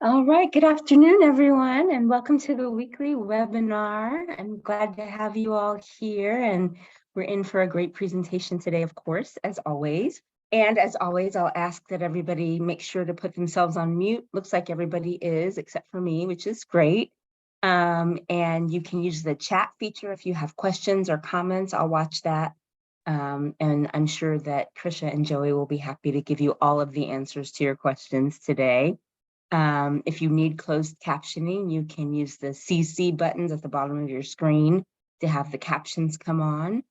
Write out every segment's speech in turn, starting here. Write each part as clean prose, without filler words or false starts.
All right, good afternoon, everyone, and welcome to the weekly webinar. I'm glad to have you all here, and we're in for a great presentation today, of course, as always. And as always, I'll ask that everybody make sure to put themselves on mute. Looks like everybody is, except for me, which is great. And you can use the chat feature if you have questions or comments. I'll watch that. And I'm sure that Krisha and Joey will be happy to give you all of the answers to your questions today. If you need closed captioning, you can use the CC buttons at the bottom of your screen to have the captions come on.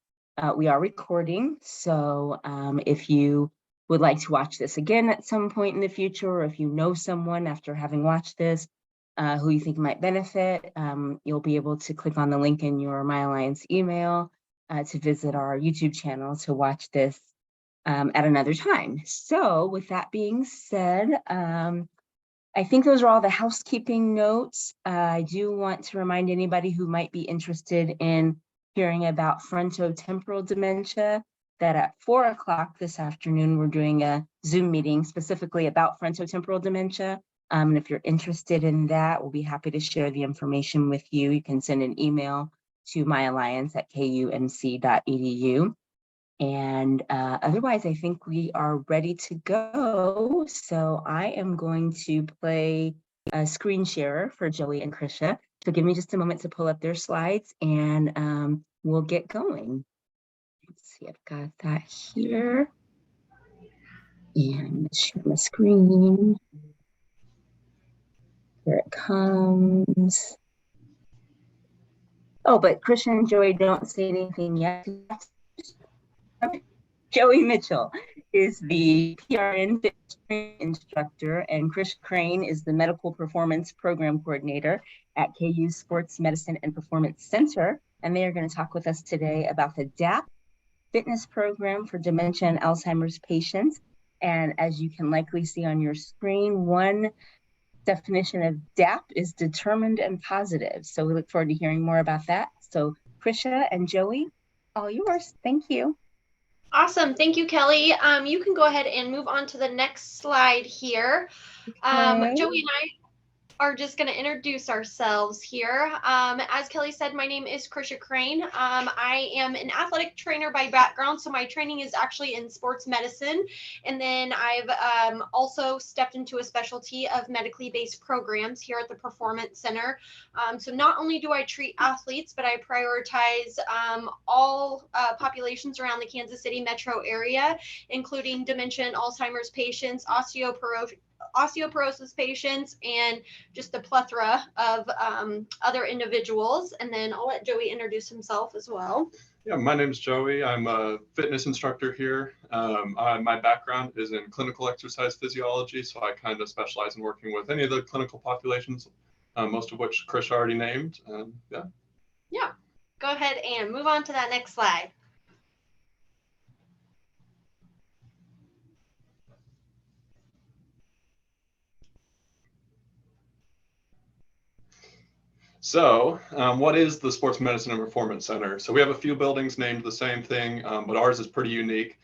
We are recording, so if you would like to watch this again at some point in the future, or if you know someone after having watched this who you think might benefit, you'll be able to click on the link in your My Alliance email to visit our YouTube channel to watch this at another time. So with that being said, I think those are all the housekeeping notes. I do want to remind anybody who might be interested in hearing about frontotemporal dementia that at 4 o'clock this afternoon, we're doing a Zoom meeting specifically about frontotemporal dementia. And if you're interested in that, we'll be happy to share the information with you. You can send an email to myalliance@kumc.edu. And otherwise, I think we are ready to go. So I am going to play a screen sharer for Joey and Krisha. So give me just a moment to pull up their slides and we'll get going. Let's see, I've got that here. And share my screen. Here it comes. Oh, but Krisha and Joey don't say anything yet. Joey Mitchell is the PRN fitness instructor, and Chris Crane is the medical performance program coordinator at KU Sports Medicine and Performance Center. And they are going to talk with us today about the DAP fitness program for dementia and Alzheimer's patients. And as you can likely see on your screen, one definition of DAP is determined and positive. So we look forward to hearing more about that. So Krisha and Joey, all yours. Thank you. Awesome. Thank you, Kelly. You can go ahead and move on to the next slide here. Okay. Joey and I are just going to introduce ourselves here. As Kelly said, my name is Krisha Crane. I am an athletic trainer by background, so my training is actually in sports medicine. And then I've also stepped into a specialty of medically based programs here at the Performance Center. So not only do I treat athletes, but I prioritize all populations around the Kansas City metro area, including dementia and Alzheimer's patients, osteoporosis patients, and just a plethora of other individuals. And then I'll let Joey introduce himself as well. Yeah, my name is Joey. I'm a fitness instructor here. My background is in clinical exercise physiology, so I kind of specialize in working with any of the clinical populations, most of which Chris already named. Yeah, go ahead and move on to that next slide. So what is the Sports Medicine and Performance Center? So we have a few buildings named the same thing, but ours is pretty unique.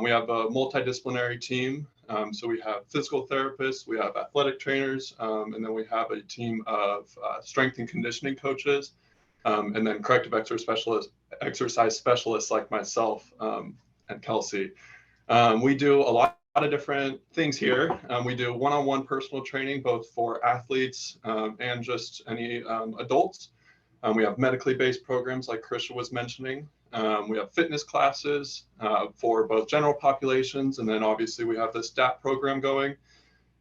We have a multidisciplinary team. So we have physical therapists, we have athletic trainers, and then we have a team of strength and conditioning coaches, and then corrective exercise specialists like myself and Kelsey. We do a lot of different things here. We do one-on-one personal training, both for athletes and just any adults. We have medically based programs like Krisha was mentioning. We have fitness classes for both general populations, and then obviously we have this DAP program going.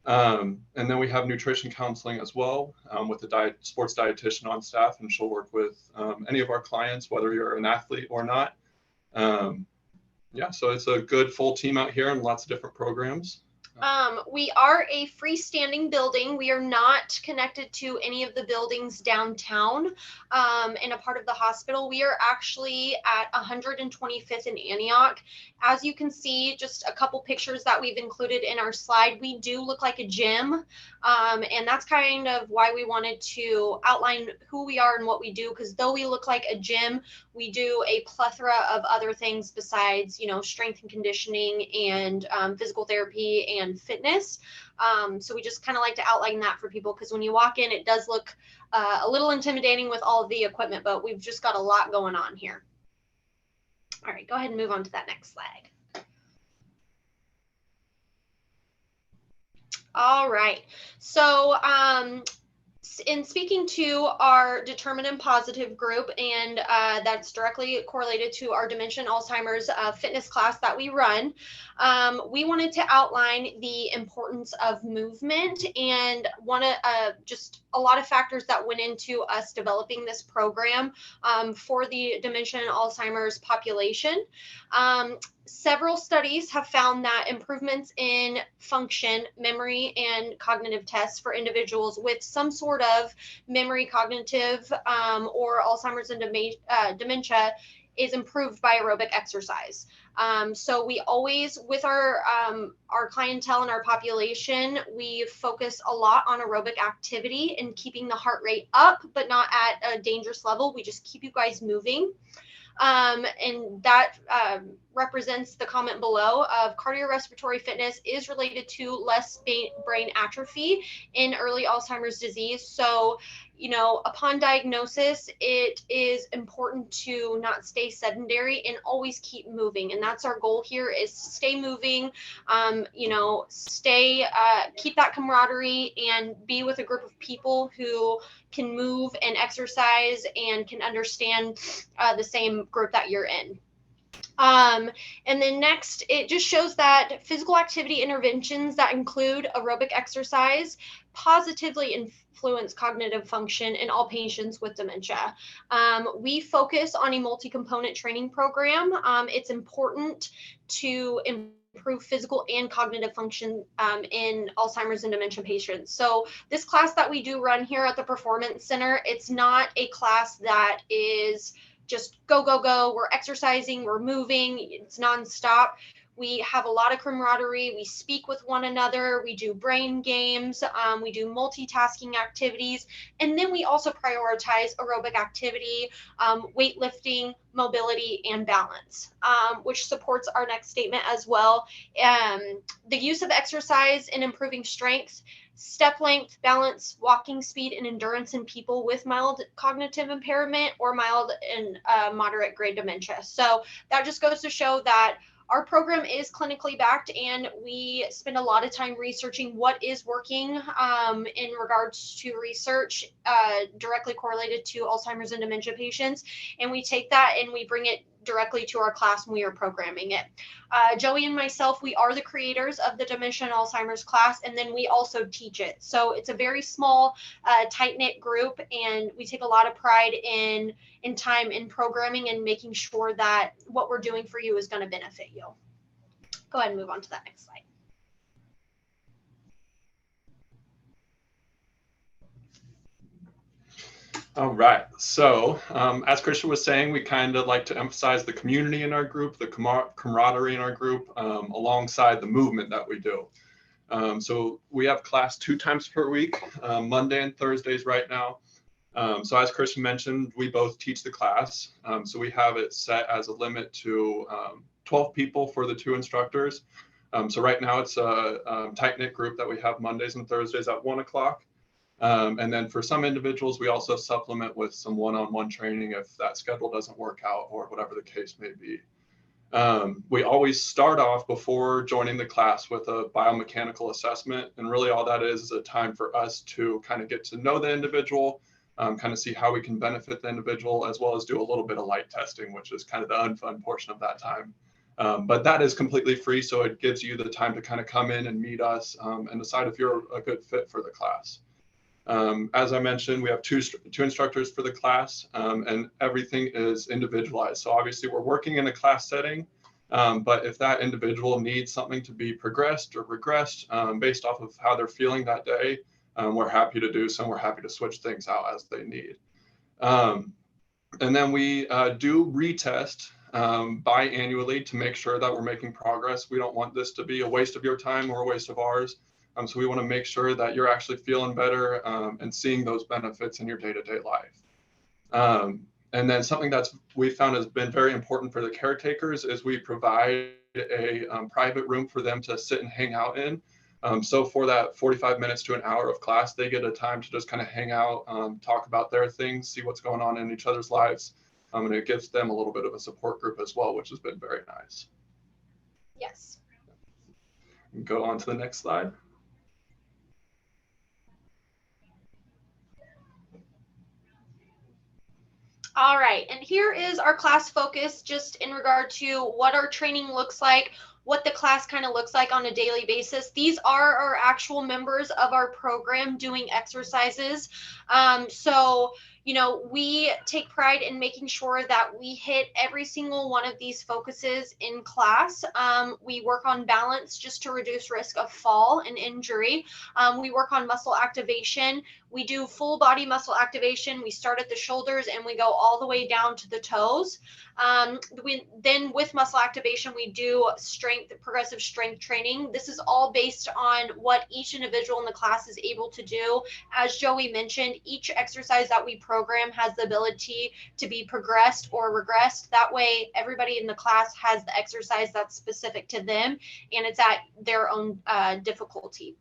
And then we have nutrition counseling as well with a sports dietitian on staff, and she'll work with any of our clients, whether you're an athlete or not. Yeah, so it's a good full team out here and lots of different programs. We are a freestanding building. We are not connected to any of the buildings downtown and a part of the hospital. We are actually at 125th and Antioch. As you can see, just a couple pictures that we've included in our slide, we do look like a gym. And that's kind of why we wanted to outline who we are and what we do, because though we look like a gym, we do a plethora of other things besides, strength and conditioning and physical therapy and and fitness. So we just kind of like to outline that for people, because when you walk in, it does look a little intimidating with all of the equipment, but we've just got a lot going on here. All right, go ahead and move on to that next slide. All right, so in speaking to our determinant positive group, and that's directly correlated to our dementia and Alzheimer's fitness class that we run, we wanted to outline the importance of movement and just a lot of factors that went into us developing this program for the dementia and Alzheimer's population. Several studies have found that improvements in function, memory, and cognitive tests for individuals with some sort of memory, cognitive, or Alzheimer's and dementia is improved by aerobic exercise. So we always, with our clientele and our population, we focus a lot on aerobic activity and keeping the heart rate up, but not at a dangerous level. We just keep you guys moving. And that represents the comment below of cardiorespiratory fitness is related to less brain atrophy in early Alzheimer's disease. So, you know, upon diagnosis, it is important to not stay sedentary and always keep moving. And that's our goal here, is stay moving, you know, keep that camaraderie and be with a group of people who can move and exercise and can understand the same group that you're in. And then next, it just shows that physical activity interventions that include aerobic exercise positively influence cognitive function in all patients with dementia. We focus on a multi-component training program. It's important to improve physical and cognitive function in Alzheimer's and dementia patients. So this class that we do run here at the Performance Center, it's not a class that is just go, go, go. We're exercising, we're moving, it's nonstop. We have a lot of camaraderie. We speak with one another. We do brain games. We do multitasking activities. And then we also prioritize aerobic activity, weightlifting, mobility, and balance, which supports our next statement as well. The use of exercise in improving strength, step length, balance, walking speed, and endurance in people with mild cognitive impairment or mild and moderate grade dementia. So that just goes to show that our program is clinically backed, and we spend a lot of time researching what is working in regards to research directly correlated to Alzheimer's and dementia patients. And we take that and we bring it directly to our class when we are programming it. Joey and myself, we are the creators of the dementia and Alzheimer's class, and then we also teach it. So it's a very small, tight-knit group, and we take a lot of pride in time in programming and making sure that what we're doing for you is going to benefit you. Go ahead and move on to that next slide. All right, so as Christian was saying, we kind of like to emphasize the community in our group, the camaraderie in our group, alongside the movement that we do. So we have class 2 times per week, Monday and Thursdays right now. So as Christian mentioned, we both teach the class. So we have it set as a limit to 12 people for the 2 instructors. So right now it's a tight-knit group that we have Mondays and Thursdays at 1 o'clock. And then for some individuals, we also supplement with some one-on-one training if that schedule doesn't work out or whatever the case may be. We always start off before joining the class with a biomechanical assessment. And really all that is a time for us to kind of get to know the individual, kind of see how we can benefit the individual, as well as do a little bit of light testing, which is kind of the unfun portion of that time. But that is completely free. So it gives you the time to kind of come in and meet us and decide if you're a good fit for the class. As I mentioned, we have two instructors for the class, and everything is individualized. So obviously we're working in a class setting, but if that individual needs something to be progressed or regressed based off of how they're feeling that day, we're happy to do so, and we're happy to switch things out as they need. And then we do retest biannually to make sure that we're making progress. We don't want this to be a waste of your time or a waste of ours. So we want to make sure that you're actually feeling better and seeing those benefits in your day-to-day life. And then something that's we found has been very important for the caretakers is we provide a private room for them to sit and hang out in. So for that 45 minutes to an hour of class, they get a time to just kind of hang out, talk about their things, see what's going on in each other's lives. And it gives them a little bit of a support group as well, which has been very nice. Yes. Go on to the next slide. All right, and here is our class focus just in regard to what our training looks like, what the class kind of looks like on a daily basis. These are our actual members of our program doing exercises. So, you know, we take pride in making sure that we hit every single one of these focuses in class. We work on balance just to reduce risk of fall and injury. We work on muscle activation. We do full body muscle activation. We start at the shoulders and we go all the way down to the toes. Then with muscle activation, we do progressive strength training. This is all based on what each individual in the class is able to do. As Joey mentioned, each exercise that we program has the ability to be progressed or regressed. That way, everybody in the class has the exercise that's specific to them and it's at their own difficulty.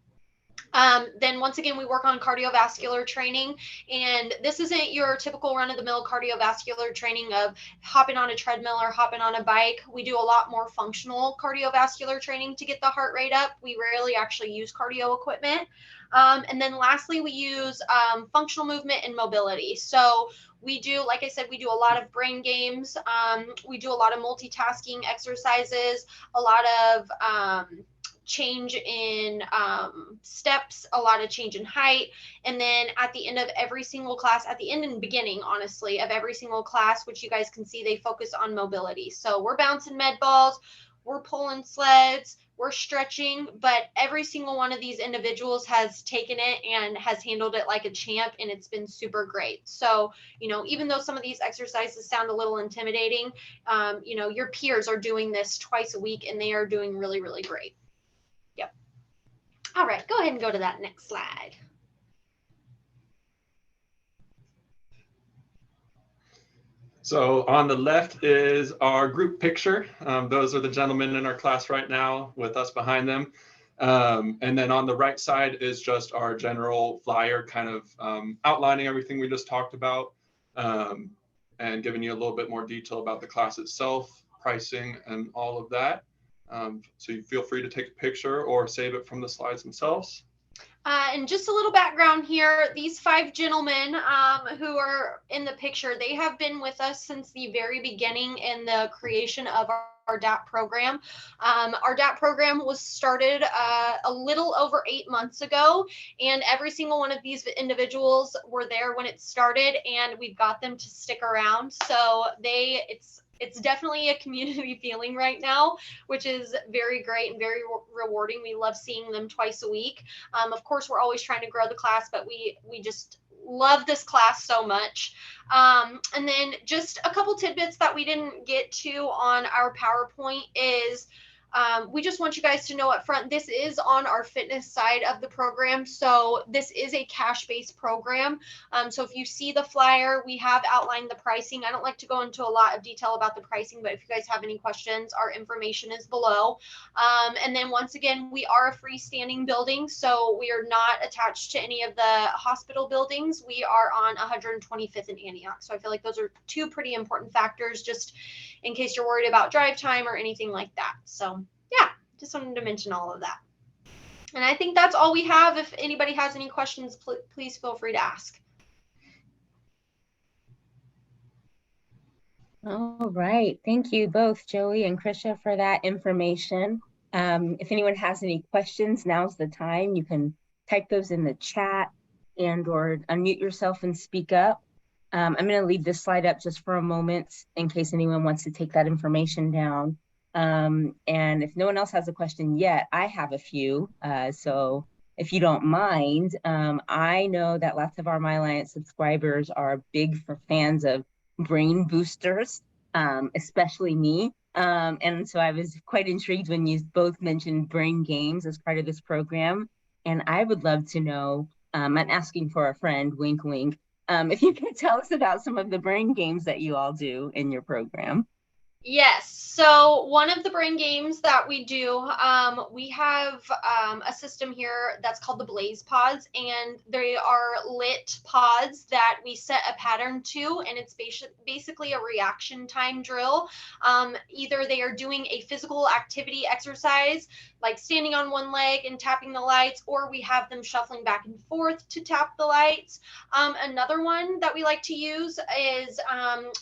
Then once again, we work on cardiovascular training, and this isn't your typical run-of-the-mill cardiovascular training of hopping on a treadmill or hopping on a bike. We do a lot more functional cardiovascular training to get the heart rate up. We rarely actually use cardio equipment. And then lastly, we use functional movement and mobility. So we do, like I said, we do a lot of brain games. We do a lot of multitasking exercises, a lot of change in steps, a lot of change in height. And then at the end of every single class, at the end and beginning, honestly, of every single class, which you guys can see, they focus on mobility. So we're bouncing med balls, we're pulling sleds, we're stretching, but every single one of these individuals has taken it and has handled it like a champ, and it's been super great. So, you know, even though some of these exercises sound a little intimidating, you know, your peers are doing this twice a week and they are doing really, really great. Yep. All right, go ahead and go to that next slide. So on the left is our group picture. Those are the gentlemen in our class right now with us behind them. And then on the right side is just our general flyer, kind of outlining everything we just talked about and giving you a little bit more detail about the class itself, pricing, and all of that. So you feel free to take a picture or save it from the slides themselves. And just a little background here, these 5 gentlemen who are in the picture, they have been with us since the very beginning in the creation of our DAP program. Our DAP program was started a little over 8 months ago, and every single one of these individuals were there when it started, and we've got them to stick around. So it's definitely a community feeling right now, which is very great and very rewarding. We love seeing them twice a week. Of course, we're always trying to grow the class, but we just love this class so much. And then just a couple tidbits that we didn't get to on our PowerPoint is we just want you guys to know up front, this is on our fitness side of the program. So this is a cash-based program. So if you see the flyer, we have outlined the pricing. I don't like to go into a lot of detail about the pricing, but if you guys have any questions, our information is below. And then once again, we are a freestanding building, so we are not attached to any of the hospital buildings. We are on 125th and Antioch. So I feel like those are 2 pretty important factors, just in case you're worried about drive time or anything like that. So yeah, just wanted to mention all of that. And I think that's all we have. If anybody has any questions, please feel free to ask. All right. Thank you both, Joey and Krisha, for that information. If anyone has any questions, now's the time. You can type those in the chat and or unmute yourself and speak up. I'm going to leave this slide up just for a moment in case anyone wants to take that information down. And if no one else has a question yet, I have a few. So if you don't mind, I know that lots of our My Alliance subscribers are big fans of brain boosters, especially me. And so I was quite intrigued when you both mentioned brain games as part of this program. And I would love to know, I'm asking for a friend, wink, wink, if you could tell us about some of the brain games that you all do in your program. Yes. So one of the brain games that we do, we have a system here that's called the Blaze Pods, and they are lit pods that we set a pattern to, and it's basically a reaction time drill. Either they are doing a physical activity exercise, like standing on one leg and tapping the lights, or we have them shuffling back and forth to tap the lights. Another one that we like to use is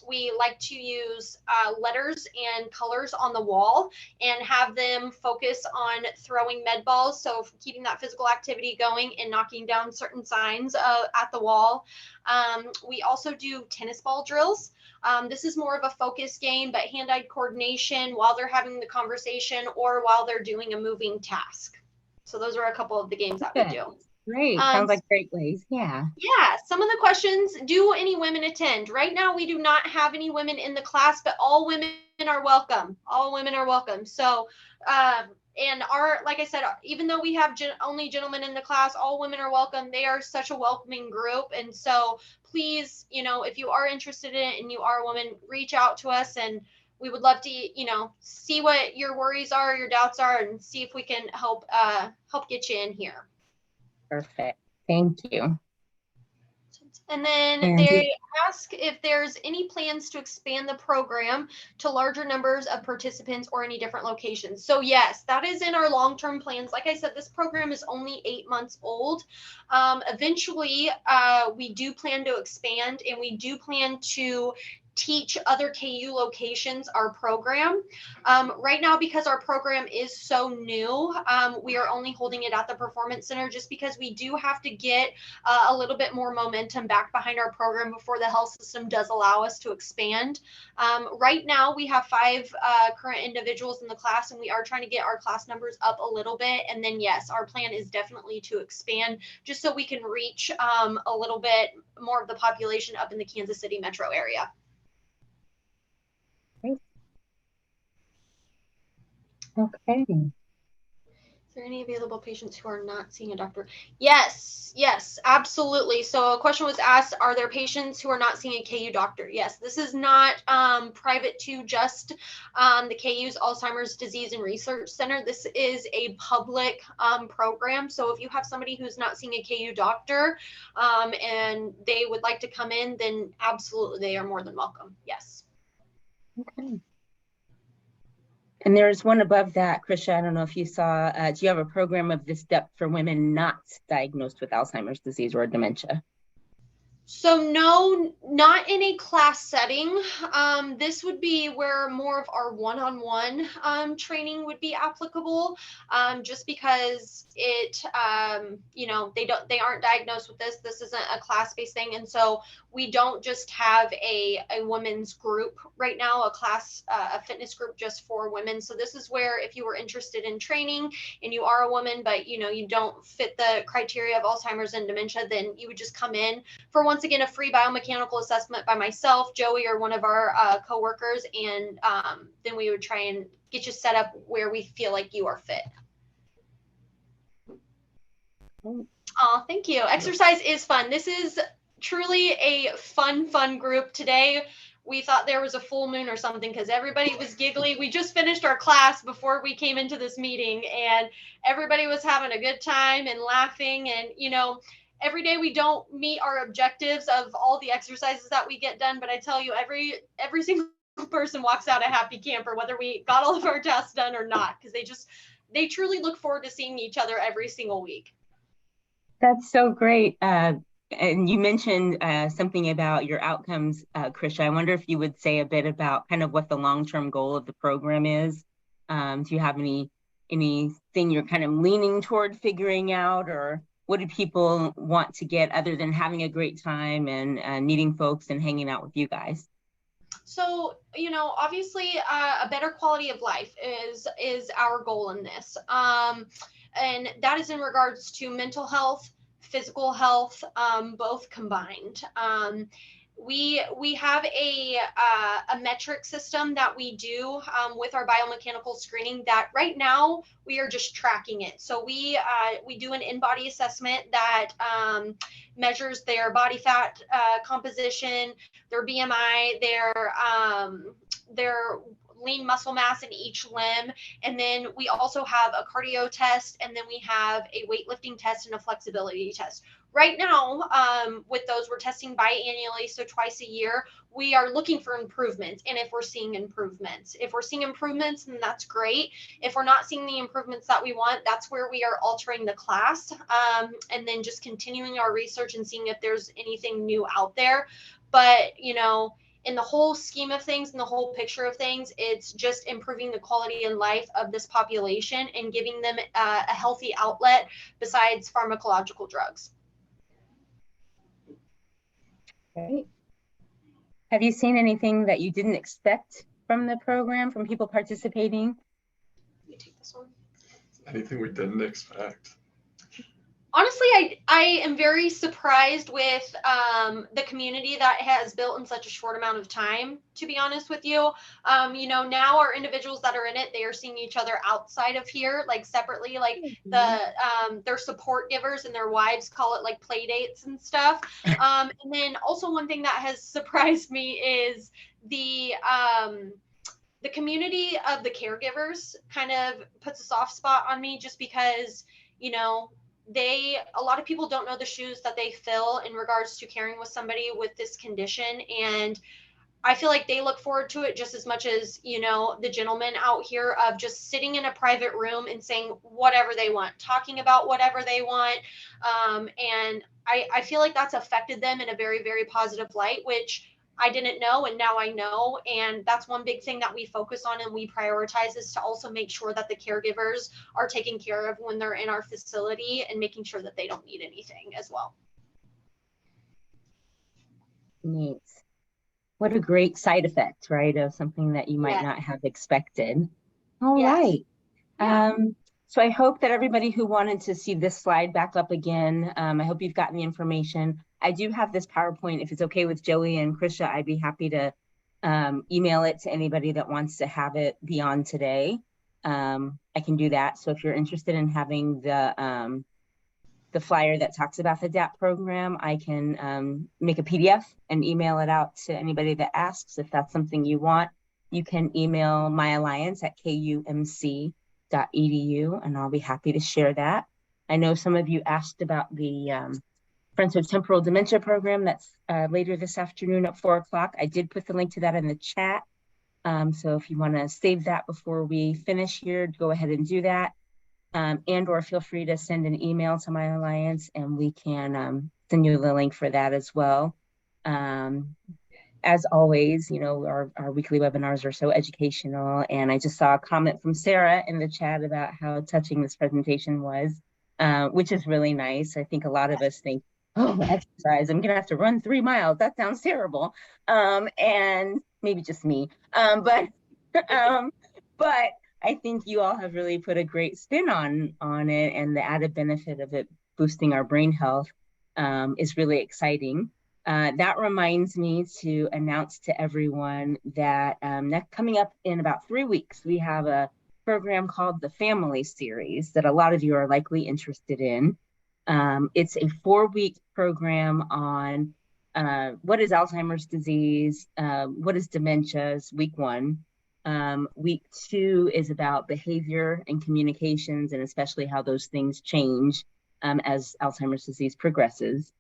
we like to use letters and colors on the wall and have them focus on throwing med balls. So keeping that physical activity going and knocking down certain signs at the wall. We also do tennis ball drills. This is more of a focus game, but hand-eye coordination while they're having the conversation or while they're doing a moving task. So those are a couple of the games that we do. Great. Sounds like great ways. Yeah. Yeah. Some of the questions, do any women attend? Right now, we do not have any women in the class, but all women are welcome. All women are welcome. So, and like I said, even though we have only gentlemen in the class, all women are welcome. They are such a welcoming group. And so please, if you are interested in it and you are a woman, reach out to us, and we would love to, see what your worries are, your doubts are, and see if we can help get you in here. Perfect. Thank you. And then they ask if there's any plans to expand the program to larger numbers of participants or any different locations. So yes, that is in our long-term plans. Like I said, this program is only 8 months old. Eventually, we do plan to expand, and we do plan to teach other KU locations our program. Right now, because our program is so new, we are only holding it at the Performance Center just because we do have to get a little bit more momentum back behind our program before the health system does allow us to expand. Right now, we have 5 current individuals in the class, and we are trying to get our class numbers up a little bit. And then, yes, our plan is definitely to expand just so we can reach a little bit more of the population up in the Kansas City metro area. Okay. Is there any available patients who are not seeing a doctor? Yes, absolutely. So a question was asked, are there patients who are not seeing a KU doctor? Yes, this is not private to just the KU's Alzheimer's Disease and Research Center. This is a public program. So if you have somebody who's not seeing a KU doctor and they would like to come in, then absolutely they are more than welcome. Yes. Okay. And there's one above that, Krisha, I don't know if you saw, do you have a program of this depth for women not diagnosed with Alzheimer's disease or dementia? So no, not in a class setting. This would be where more of our one-on-one training would be applicable, just because it, they aren't diagnosed with this. This isn't a class-based thing, and so we don't just have a women's group right now, a fitness group just for women. So this is where if you were interested in training and you are a woman, but you don't fit the criteria of Alzheimer's and dementia, then you would just come in for, once again, a free biomechanical assessment by myself, Joey, or one of our coworkers, and then we would try and get you set up where we feel like you are fit. Oh, thank you. Exercise is fun. This is truly a fun group. Today, we thought there was a full moon or something because everybody was giggly. We just finished our class before we came into this meeting, and everybody was having a good time and laughing. And, every day we don't meet our objectives of all the exercises that we get done, but I tell you, every single person walks out a happy camper, whether we got all of our tasks done or not, because they truly look forward to seeing each other every single week. That's so great. And you mentioned something about your outcomes, Krisha. I wonder if you would say a bit about kind of what the long-term goal of the program is. Do you have anything you're kind of leaning toward figuring out, or what do people want to get other than having a great time and meeting folks and hanging out with you guys? So, obviously a better quality of life is our goal in this. And that is in regards to mental health, physical health, both combined. We have a metric system that we do with our biomechanical screening that right now we are just tracking it. So we do an in-body assessment that measures their body fat composition, their BMI, their lean muscle mass in each limb. And then we also have a cardio test, and then we have a weightlifting test and a flexibility test. Right now, with those, we're testing biannually, so twice a year. We are looking for improvements, and if we're seeing improvements, then that's great. If we're not seeing the improvements that we want, that's where we are altering the class, and then just continuing our research and seeing if there's anything new out there. But, in the whole scheme of things, in the whole picture of things, it's just improving the quality of life of this population and giving them a healthy outlet besides pharmacological drugs. Great. Have you seen anything that you didn't expect from the program, from people participating? Let me take this one. Anything we didn't expect? Honestly, I am very surprised with the community that has built in such a short amount of time, to be honest with you. Now our individuals that are in it, they are seeing each other outside of here, like separately, like their support givers and their wives call it like play dates and stuff. And then also one thing that has surprised me is the community of the caregivers kind of puts a soft spot on me, just because, a lot of people don't know the shoes that they fill in regards to caring with somebody with this condition. And I feel like they look forward to it just as much as, the gentlemen out here, of just sitting in a private room and saying whatever they want, talking about whatever they want. And I feel like that's affected them in a very, very positive light, which I didn't know, and now I know. And that's one big thing that we focus on and we prioritize, is to also make sure that the caregivers are taken care of when they're in our facility, and making sure that they don't need anything as well. Neat. What a great side effect, right, of something that you might not have expected. All right. Yeah. So I hope that everybody who wanted to see this slide back up again, I hope you've gotten the information. I do have this PowerPoint. If it's okay with Joey and Krisha, I'd be happy to email it to anybody that wants to have it beyond today. I can do that. So if you're interested in having the flyer that talks about the DAP program, I can make a PDF and email it out to anybody that asks. If that's something you want, you can email myalliance@kumc.edu, and I'll be happy to share that. I know some of you asked about the frontotemporal dementia program that's later this afternoon at 4 o'clock. I did put the link to that in the chat. So if you want to save that before we finish here, go ahead and do that. And or feel free to send an email to My Alliance, and we can send you the link for that as well. As always, our weekly webinars are so educational, and I just saw a comment from Sarah in the chat about how touching this presentation was, which is really nice. I think a lot of us think, oh, exercise, I'm gonna have to run 3 miles. That sounds terrible. And maybe just me, but I think you all have really put a great spin on it, and the added benefit of it boosting our brain health is really exciting. That reminds me to announce to everyone that coming up in about 3 weeks, we have a program called the Family Series that a lot of you are likely interested in. It's a 4-week program on what is Alzheimer's disease, what is dementia, is week 1. Week 2 is about behavior and communications, and especially how those things change as Alzheimer's disease progresses.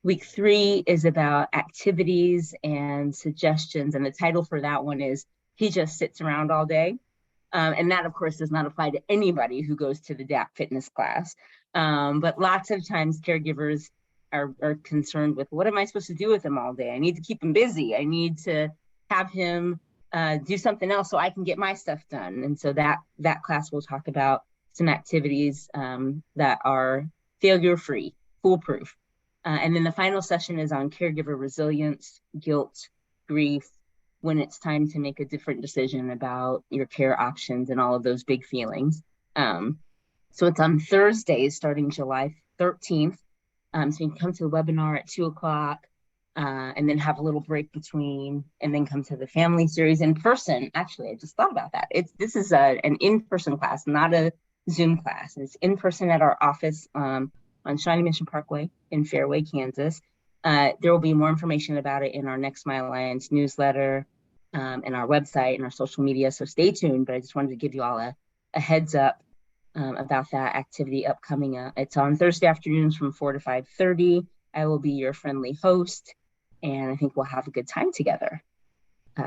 Week 3 is about activities and suggestions, and the title for that one is He Just Sits Around All Day. And that, of course, does not apply to anybody who goes to the DAP fitness class. But lots of times caregivers are concerned with, what am I supposed to do with him all day? I need to keep him busy. I need to have him do something else so I can get my stuff done. And so that class will talk about some activities that are failure-free, foolproof. And then the final session is on caregiver resilience, guilt, grief, when it's time to make a different decision about your care options and all of those big feelings. So it's on Thursdays starting July 13th. So you can come to the webinar at 2 o'clock and then have a little break between, and then come to the Family Series in person. Actually, I just thought about that. This is an in-person class, not a Zoom class. It's in person at our office on Shawnee Mission Parkway in Fairway, Kansas. There will be more information about it in our next My Alliance newsletter. and our website and our social media. So stay tuned. But I just wanted to give you all a heads up about that activity upcoming. It's on Thursday afternoons from 4 to 5:30. I will be your friendly host, and I think we'll have a good time together.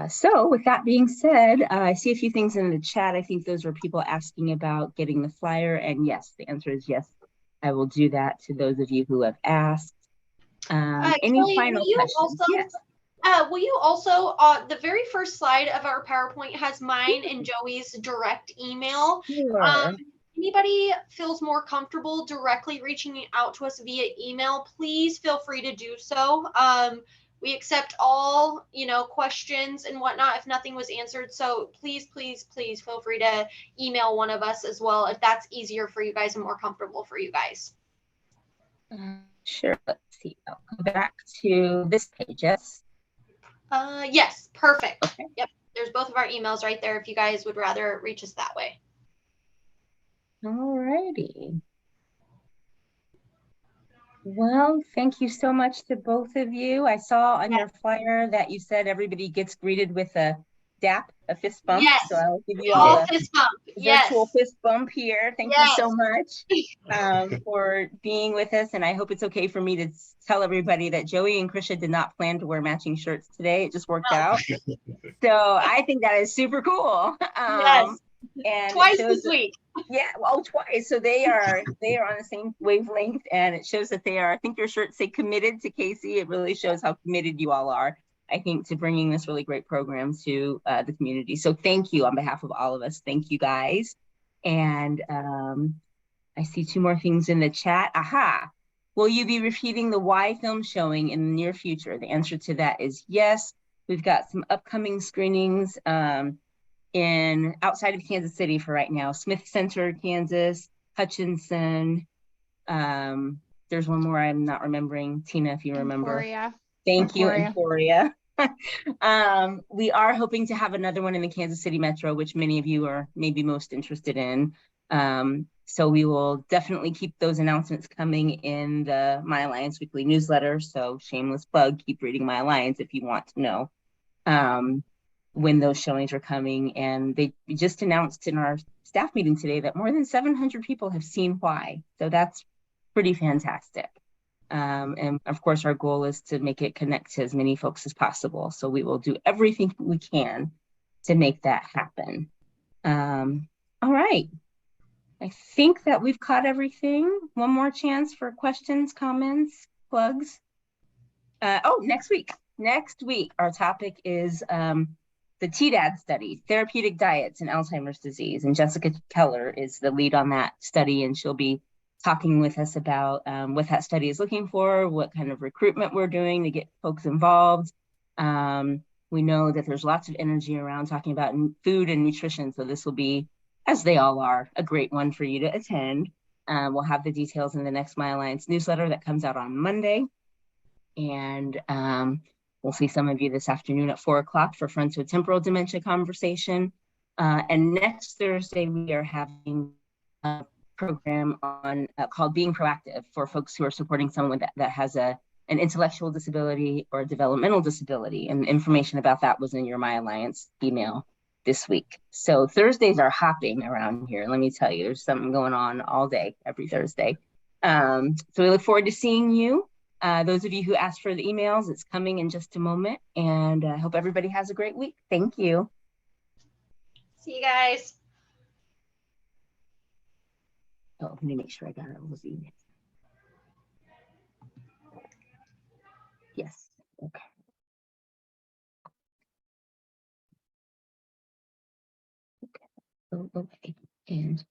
So with that being said, I see a few things in the chat. I think those were people asking about getting the flyer, and yes, the answer is yes. I will do that to those of you who have asked. Any Kelly, final questions? Yes. Will you also, the very first slide of our PowerPoint has mine and Joey's direct email. Sure. Anybody feels more comfortable directly reaching out to us via email, please feel free to do so. We accept all, questions and whatnot if nothing was answered. So please, please, please feel free to email one of us as well if that's easier for you guys and more comfortable for you guys. Sure. Let's see. I'll go back to this page. Yes. Yes, perfect. Okay. Yep. There's both of our emails right there if you guys would rather reach us that way. All righty. Well, thank you so much to both of you. I saw on your flyer that you said everybody gets greeted with a DAP, a fist bump. Yes. So I'll give you all a fist bump. virtual fist bump here. Thank you so much Yes. for being with us. And I hope it's okay for me to tell everybody that Joey and Krisha did not plan to wear matching shirts today. It just worked out. So I think that is super cool. Yes. And twice this week. Yeah, well, twice. So they are on the same wavelength, and it shows that they are. I think your shirts say committed to Casey. It really shows how committed you all are, I think, to bringing this really great program to the community. So thank you on behalf of all of us. Thank you guys. And I see two more things in the chat. Aha. Will you be repeating the Y film showing in the near future? The answer to that is yes. We've got some upcoming screenings in outside of Kansas City for right now. Smith Center, Kansas, Hutchinson. There's one more I'm not remembering. Tina, if you remember. Emporia. Thank you, Emporia. We are hoping to have another one in the Kansas City Metro, which many of you are maybe most interested in. So we will definitely keep those announcements coming in the My Alliance Weekly newsletter. So shameless plug, keep reading My Alliance if you want to know when those showings are coming. And they just announced in our staff meeting today that more than 700 people have seen Why. So that's pretty fantastic. And of course, our goal is to make it connect to as many folks as possible. So we will do everything we can to make that happen. All right. I think that we've caught everything. One more chance for questions, comments, plugs. Next week. Next week, our topic is the TDAD study, Therapeutic Diets in Alzheimer's Disease. And Jessica Keller is the lead on that study, and she'll be talking with us about what that study is looking for, what kind of recruitment we're doing to get folks involved. We know that there's lots of energy around talking about food and nutrition, so this will be, as they all are, a great one for you to attend. We'll have the details in the next My Alliance newsletter that comes out on Monday. And we'll see some of you this afternoon at 4 o'clock for frontotemporal dementia conversation. And next Thursday, we are having a program on called Being Proactive for folks who are supporting someone that has an intellectual disability or a developmental disability. And information about that was in your My Alliance email this week. So Thursdays are hopping around here. Let me tell you, there's something going on all day, every Thursday. So we look forward to seeing you. Those of you who asked for the emails, it's coming in just a moment. And I hope everybody has a great week. Thank you. See you guys. Oh, let me make sure I got all those emails. Yes. Okay. Okay. Okay. And